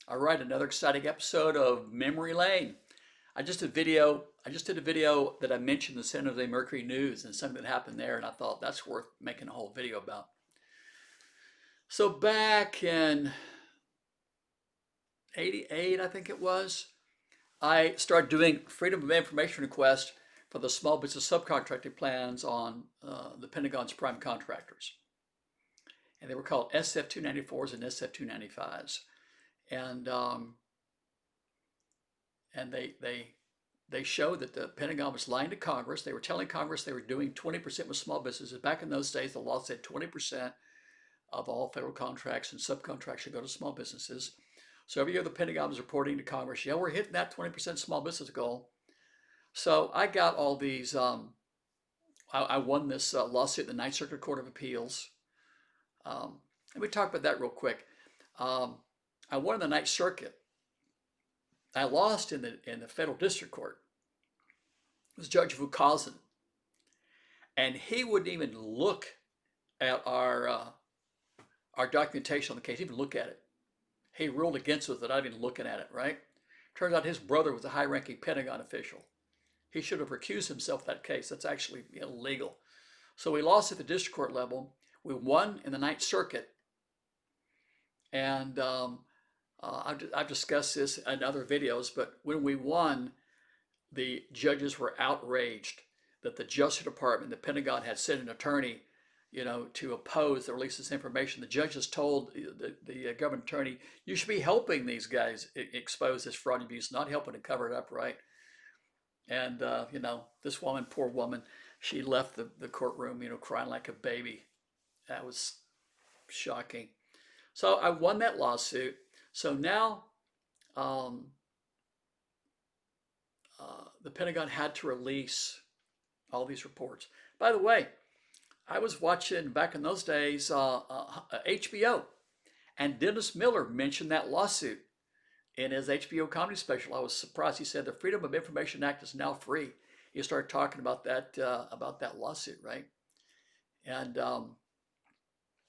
All right, another exciting episode of Memory Lane. I just did a video that I mentioned the San Jose Mercury News and something that happened there, and I thought that's worth making a whole video about. So back in '88, I think it was, I started doing Freedom of Information requests for the small business subcontracting plans on the Pentagon's prime contractors, and they were called SF-294s and SF-295s, and um, and they showed that the Pentagon was lying to Congress. They were telling Congress they were doing 20% with small businesses. Back in those days, the law said 20% of all federal contracts and subcontracts should go to small businesses. So every year the Pentagon was reporting to Congress, yeah, we're hitting that 20% small business goal. So I got all these, I won this lawsuit in the Ninth Circuit Court of Appeals. Let me talk about that real quick. Um, I won in the Ninth Circuit. I lost in the federal district court. It was Judge Vukasin, and he wouldn't even look at our documentation on the case, even look at it. He ruled against us without even looking at it, right? Turns out his brother was a high-ranking Pentagon official. He should have recused himself of that case. That's actually illegal. So we lost at the district court level. We won in the Ninth Circuit, and I've discussed this in other videos, but when we won, the judges were outraged that the Justice Department, the Pentagon, had sent an attorney, to oppose the release of this information. The judges told the government attorney, "You should be helping these guys expose this fraud and abuse, not helping to cover it up, right?" And this woman, poor woman, she left the courtroom, crying like a baby. That was shocking. So I won that lawsuit. So now um, the Pentagon had to release all these reports. By the way, I was watching back in those days HBO, and Dennis Miller mentioned that lawsuit in his HBO comedy special. I was surprised. He said the Freedom of Information Act is now free. He started talking about that lawsuit, right? And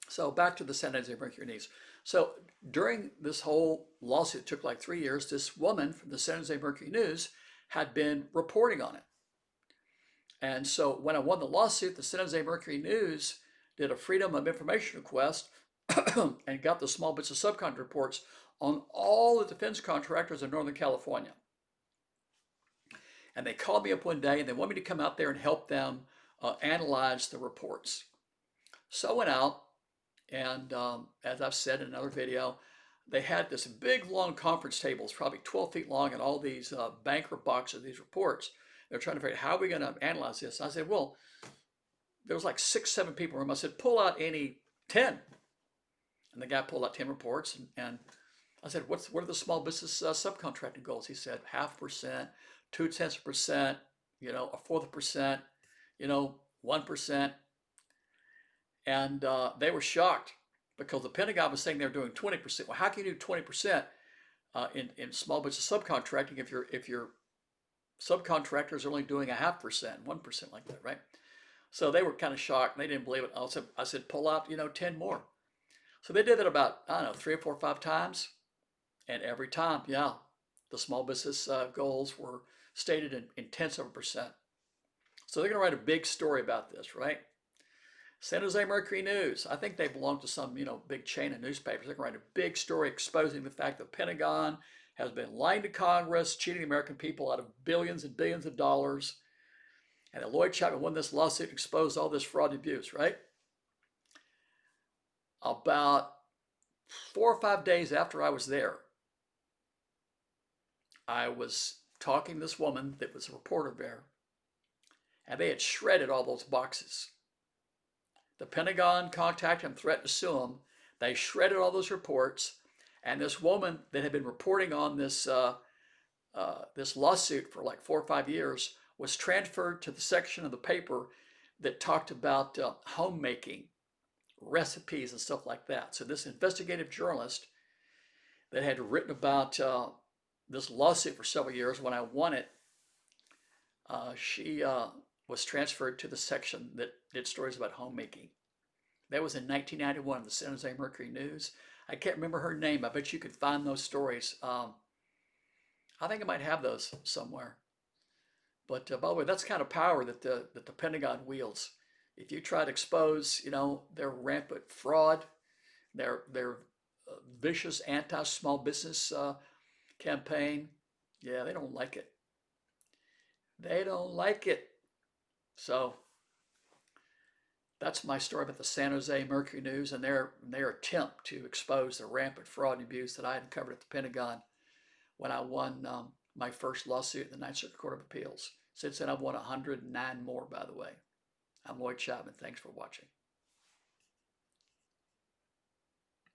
so back to the San Jose Mercury News. So during this whole lawsuit, it took like 3 years. This woman from the San Jose Mercury News had been reporting on it. And so when I won the lawsuit, the San Jose Mercury News did a Freedom of Information request and got the small business subcontract reports on all the defense contractors in Northern California. And they called me up one day and they wanted me to come out there and help them analyze the reports. So I went out, and as I've said in another video, they had this big long conference tables, probably 12 feet long, and all these banker boxes, these reports. They're trying to figure out how are we going to analyze this. And I said, well, there was like 6, 7 people in the room. I said, pull out any 10. And the guy pulled out 10 reports. And I said, what are the small business subcontracting goals? He said 0.5%, 0.2%, a fourth of a percent, 1%. And they were shocked because the Pentagon was saying they're doing 20%. Well, how can you do 20% in small business subcontracting if your subcontractors are only doing 0.5%, 1% like that, right? So they were kind of shocked. They didn't believe it. I said, pull out, 10 more. So they did that about, I don't know, 3 or 4 or 5 times. And every time, yeah, the small business goals were stated in tenths of a percent. So they're going to write a big story about this, right? San Jose Mercury News, I think they belong to some, big chain of newspapers. They're going to write a big story exposing the fact that the Pentagon has been lying to Congress, cheating the American people out of billions and billions of dollars. And that Lloyd Chapman won this lawsuit and exposed all this fraud and abuse, right? About 4 or 5 days after I was there, I was talking to this woman that was a reporter there, and they had shredded all those boxes. The Pentagon contacted them, threatened to sue them. They shredded all those reports, and this woman that had been reporting on this this lawsuit for like 4 or 5 years was transferred to the section of the paper that talked about homemaking recipes and stuff like that. So this investigative journalist that had written about this lawsuit for several years, when I won it, she was transferred to the section that did stories about homemaking. That was in 1991, the San Jose Mercury News. I can't remember her name. I bet you could find those stories. I think I might have those somewhere. But by the way, that's the kind of power that the Pentagon wields. If you try to expose, their rampant fraud, their vicious anti-small business campaign, yeah, they don't like it. They don't like it. So that's my story about the San Jose Mercury News and their attempt to expose the rampant fraud and abuse that I had uncovered at the Pentagon when I won my first lawsuit in the Ninth Circuit Court of Appeals. Since then, I've won 109 more, by the way. I'm Lloyd Chapman. Thanks for watching.